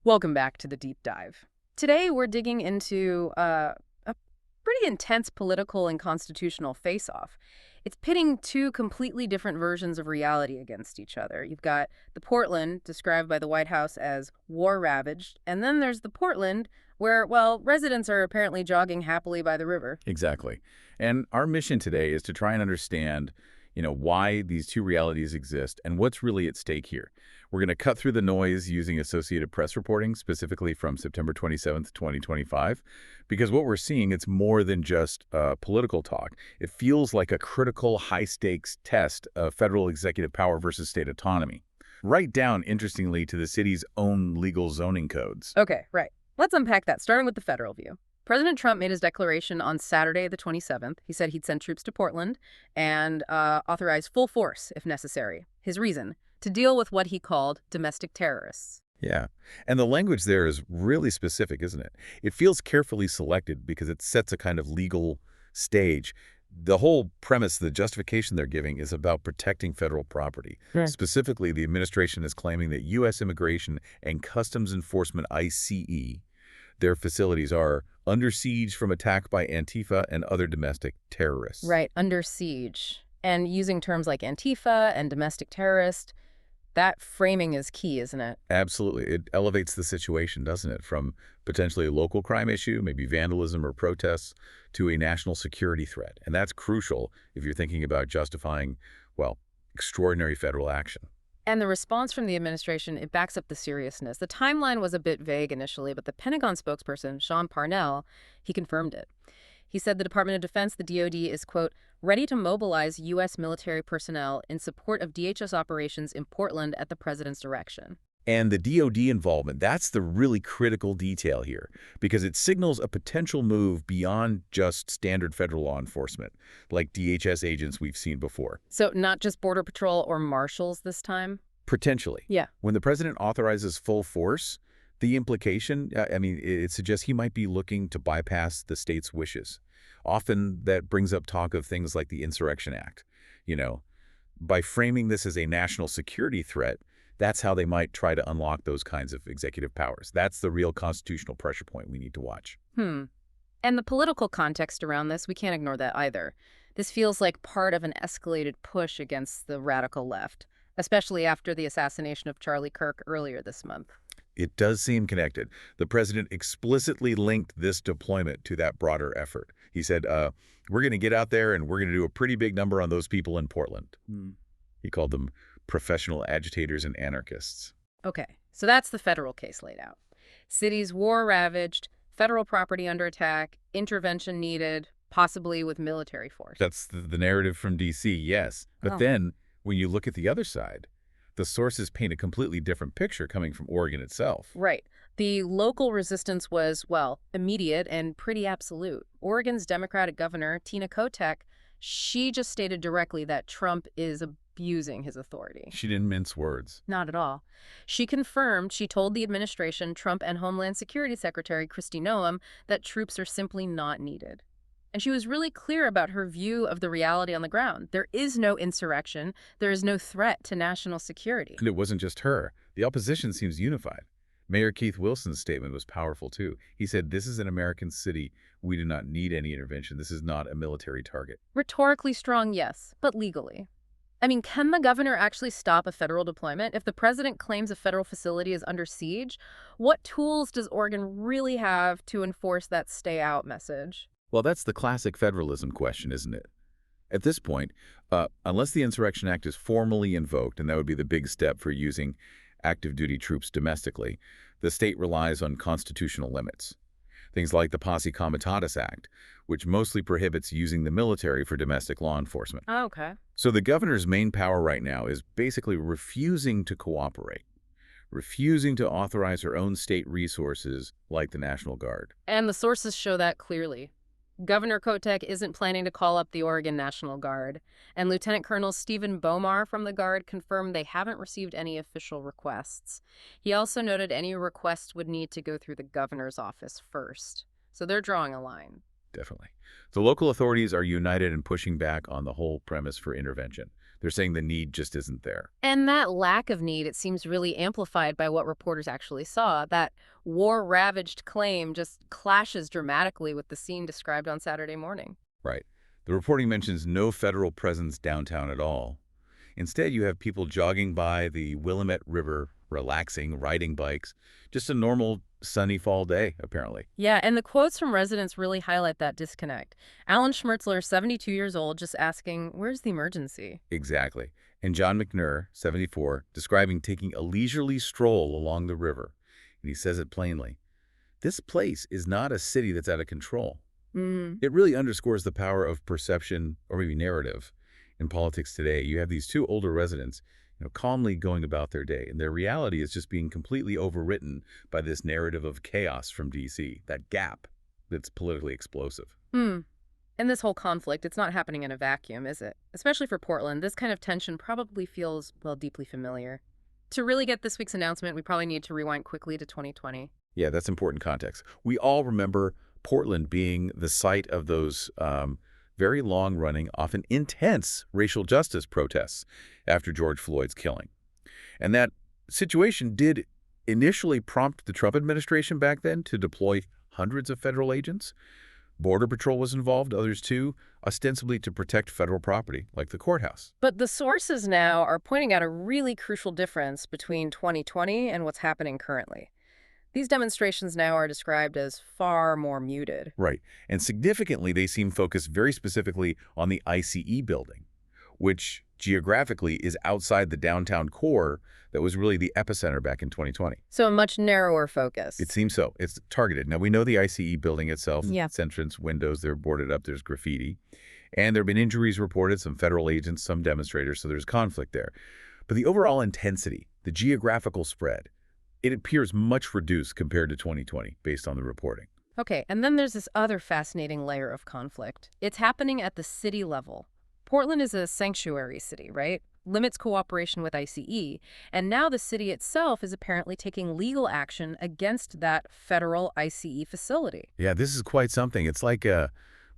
Welcome back to the deep dive. Today, we're digging into a pretty intense political and constitutional face-off. It's pitting two completely different versions of reality against each other. You've got the Portland, described by the White House as war-ravaged, and then there's the Portland, where, well, residents are apparently jogging happily by the river. Exactly. And our mission today is to try and understand, why these two realities exist and what's really at stake here. We're going to cut through the noise using Associated Press reporting, specifically from September 27th, 2025, because what we're seeing, it's more than just political talk. It feels like a critical, high-stakes test of federal executive power versus state autonomy. Right down, interestingly, to the city's own legal zoning codes. Okay, right. Let's unpack that, starting with the federal view. President Trump made his declaration on Saturday, the 27th. He said he'd send troops to Portland and authorize full force if necessary. His reason? To deal with what he called domestic terrorists. Yeah. And the language there is really specific, isn't it? It feels carefully selected because it sets a kind of legal stage. The whole premise, the justification they're giving is about protecting federal property. Right. Specifically, the administration is claiming that U.S. Immigration and Customs Enforcement, ICE, their facilities are under siege from attack by Antifa and other domestic terrorists. Right, under siege. And using terms like Antifa and domestic terrorist, that framing is key, isn't it? Absolutely. It elevates the situation, doesn't it? From potentially a local crime issue, maybe vandalism or protests, to a national security threat. And that's crucial if you're thinking about justifying, well, extraordinary federal action. And the response from the administration, it backs up the seriousness. The timeline was a bit vague initially, but the Pentagon spokesperson, Sean Parnell, he confirmed it. He said the Department of Defense, the DoD, is, quote, ready to mobilize U.S. military personnel in support of DHS operations in Portland at the president's direction. And the DoD involvement, that's the really critical detail here, because it signals a potential move beyond just standard federal law enforcement, like DHS agents we've seen before. So not just Border Patrol or Marshals this time? Potentially. Yeah. When the president authorizes full force, the implication, it suggests he might be looking to bypass the state's wishes. Often that brings up talk of things like the Insurrection Act. By framing this as a national security threat, that's how they might try to unlock those kinds of executive powers. That's the real constitutional pressure point we need to watch. And the political context around this, we can't ignore that either. This feels like part of an escalated push against the radical left, especially after the assassination of Charlie Kirk earlier this month. It does seem connected. The president explicitly linked this deployment to that broader effort. He said, we're going to get out there and we're going to do a pretty big number on those people in Portland. He called them professional agitators and anarchists. Okay, so that's the federal case laid out. Cities war-ravaged, federal property under attack, intervention needed, possibly with military force. That's the narrative from D.C., yes. But then, when you look at the other side, the sources paint a completely different picture coming from Oregon itself. Right. The local resistance was, well, immediate and pretty absolute. Oregon's Democratic governor, Tina Kotek, she just stated directly that Trump is abusing his authority. She didn't mince words. Not at all. She told the administration, Trump and Homeland Security Secretary Kristi Noem, that troops are simply not needed. And she was really clear about her view of the reality on the ground. There is no insurrection. There is no threat to national security. And it wasn't just her. The opposition seems unified. Mayor Keith Wilson's statement was powerful, too. He said, this is an American city. We do not need any intervention. This is not a military target. Rhetorically strong, yes, but legally. I mean, can the governor actually stop a federal deployment? If the president claims a federal facility is under siege, what tools does Oregon really have to enforce that stay out message? Well, that's the classic federalism question, isn't it? At this point, unless the Insurrection Act is formally invoked, and that would be the big step for using active duty troops domestically, the state relies on constitutional limits. Things like the Posse Comitatus Act, which mostly prohibits using the military for domestic law enforcement. Oh, okay. So the governor's main power right now is basically refusing to cooperate, refusing to authorize her own state resources like the National Guard. And the sources show that clearly. Governor Kotek isn't planning to call up the Oregon National Guard, and Lieutenant Colonel Stephen Bomar from the Guard confirmed they haven't received any official requests. He also noted any requests would need to go through the governor's office first. So they're drawing a line. Definitely. The local authorities are united in pushing back on the whole premise for intervention. They're saying the need just isn't there. And that lack of need, it seems really amplified by what reporters actually saw. That war-ravaged claim just clashes dramatically with the scene described on Saturday morning. Right. The reporting mentions no federal presence downtown at all. Instead, you have people jogging by the Willamette River, relaxing, riding bikes. Just a normal sunny fall day, apparently. Yeah, and the quotes from residents really highlight that disconnect. Alan Schmertzler, 72 years old, just asking, where's the emergency? Exactly. And John McNair, 74, describing taking a leisurely stroll along the river. And he says it plainly. This place is not a city that's out of control. Mm. It really underscores the power of perception, or maybe narrative, in politics today. You have these two older residents, calmly going about their day, and their reality is just being completely overwritten by this narrative of chaos from D.C., that gap that's politically explosive. Hmm. And this whole conflict, it's not happening in a vacuum, is it? Especially for Portland, this kind of tension probably feels, well, deeply familiar. To really get this week's announcement, we probably need to rewind quickly to 2020. Yeah, that's important context. We all remember Portland being the site of those very long-running, often intense racial justice protests after George Floyd's killing. And that situation did initially prompt the Trump administration back then to deploy hundreds of federal agents. Border Patrol was involved, others too, ostensibly to protect federal property, like the courthouse. But the sources now are pointing out a really crucial difference between 2020 and what's happening currently. These demonstrations now are described as far more muted. Right. And significantly, they seem focused very specifically on the ICE building, which geographically is outside the downtown core that was really the epicenter back in 2020. So a much narrower focus. It seems so. It's targeted. Now, we know the ICE building itself, Yeah. its entrance windows, they're boarded up, there's graffiti. And there have been injuries reported, some federal agents, some demonstrators, so there's conflict there. But the overall intensity, the geographical spread, it appears much reduced compared to 2020 based on the reporting. Okay, and then there's this other fascinating layer of conflict. It's happening at the city level. Portland is a sanctuary city, right? Limits cooperation with ICE, and now the city itself is apparently taking legal action against that federal ICE facility. Yeah, this is quite something. It's like a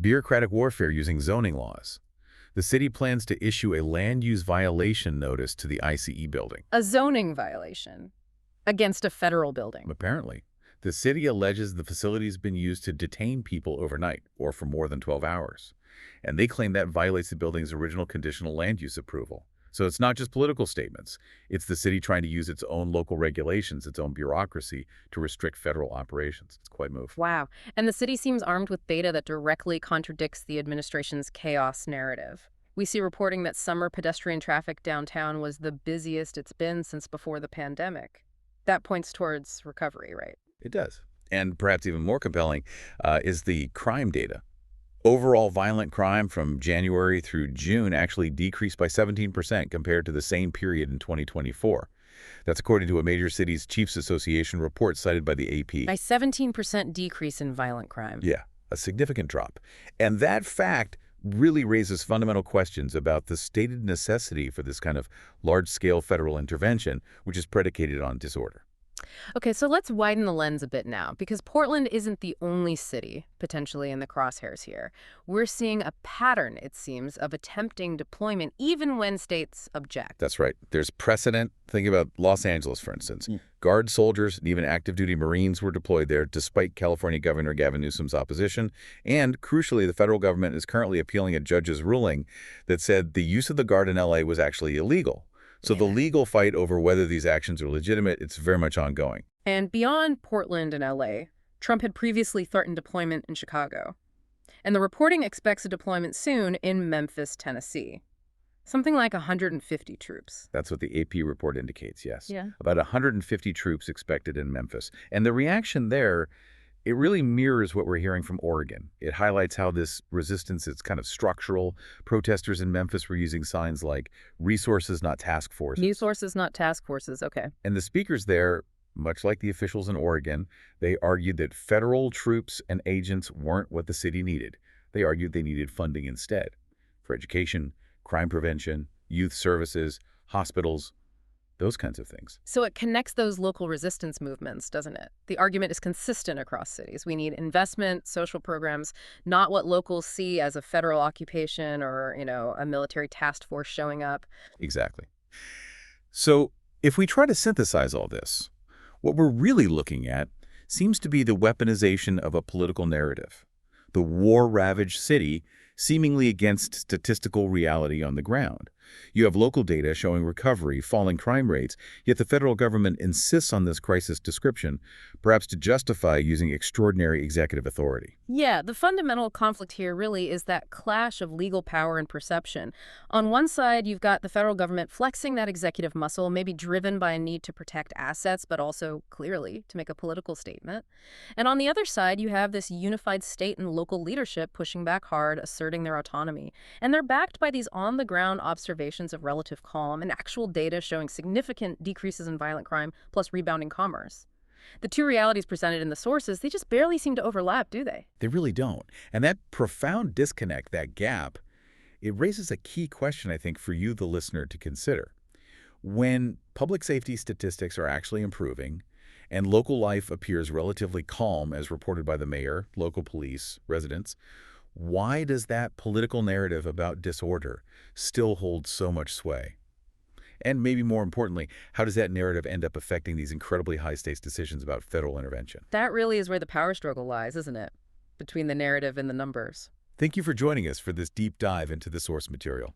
bureaucratic warfare using zoning laws. The city plans to issue a land use violation notice to the ICE building. A zoning violation against a federal building. Apparently, the city alleges the facility's been used to detain people overnight or for more than 12 hours. And they claim that violates the building's original conditional land use approval. So it's not just political statements. It's the city trying to use its own local regulations, its own bureaucracy to restrict federal operations. It's quite a move. Wow. And the city seems armed with data that directly contradicts the administration's chaos narrative. We see reporting that summer pedestrian traffic downtown was the busiest it's been since before the pandemic. That points towards recovery, right? It does. And perhaps even more compelling is the crime data. Overall violent crime from January through June actually decreased by 17% compared to the same period in 2024. That's according to a major cities chiefs association report cited by the AP. By 17% decrease in violent crime. Yeah, a significant drop. And that fact really raises fundamental questions about the stated necessity for this kind of large-scale federal intervention, which is predicated on disorder. Okay, so let's widen the lens a bit now, because Portland isn't the only city potentially in the crosshairs here. We're seeing a pattern, it seems, of attempting deployment even when states object. That's right. There's precedent. Think about Los Angeles, for instance. Guard soldiers and even active-duty Marines were deployed there despite California Governor Gavin Newsom's opposition. And crucially, the federal government is currently appealing a judge's ruling that said the use of the Guard in L.A. was actually illegal. So the legal fight over whether these actions are legitimate, it's very much ongoing. And beyond Portland and L.A., Trump had previously threatened deployment in Chicago. And the reporting expects a deployment soon in Memphis, Tennessee. Something like 150 troops. That's what the AP report indicates, yes. Yeah. About 150 troops expected in Memphis. And the reaction there, it really mirrors what we're hearing from Oregon. It highlights how this resistance is kind of structural. Protesters in Memphis were using signs like resources, not task forces. Resources, not task forces, okay. And the speakers there, much like the officials in Oregon, they argued that federal troops and agents weren't what the city needed. They argued they needed funding instead for education, crime prevention, youth services, hospitals. those kinds of things. So it connects those local resistance movements, doesn't it? The argument is consistent across cities. We need investment, social programs, not what locals see as a federal occupation or, a military task force showing up. Exactly. So if we try to synthesize all this, what we're really looking at seems to be the weaponization of a political narrative, the war-ravaged city seemingly against statistical reality on the ground. You have local data showing recovery, falling crime rates, yet the federal government insists on this crisis description, perhaps to justify using extraordinary executive authority. Yeah, the fundamental conflict here really is that clash of legal power and perception. On one side, you've got the federal government flexing that executive muscle, maybe driven by a need to protect assets, but also, clearly, to make a political statement. And on the other side, you have this unified state and local leadership pushing back hard, asserting their autonomy. And they're backed by these on-the-ground observations of relative calm and actual data showing significant decreases in violent crime, plus rebounding commerce. The two realities presented in the sources, they just barely seem to overlap, do they? They really don't. And that profound disconnect, that gap, it raises a key question, I think, for you, the listener, to consider. When public safety statistics are actually improving and local life appears relatively calm as reported by the mayor, local police, residents, why does that political narrative about disorder still hold so much sway? And maybe more importantly, how does that narrative end up affecting these incredibly high-stakes decisions about federal intervention? That really is where the power struggle lies, isn't it? Between the narrative and the numbers. Thank you for joining us for this deep dive into the source material.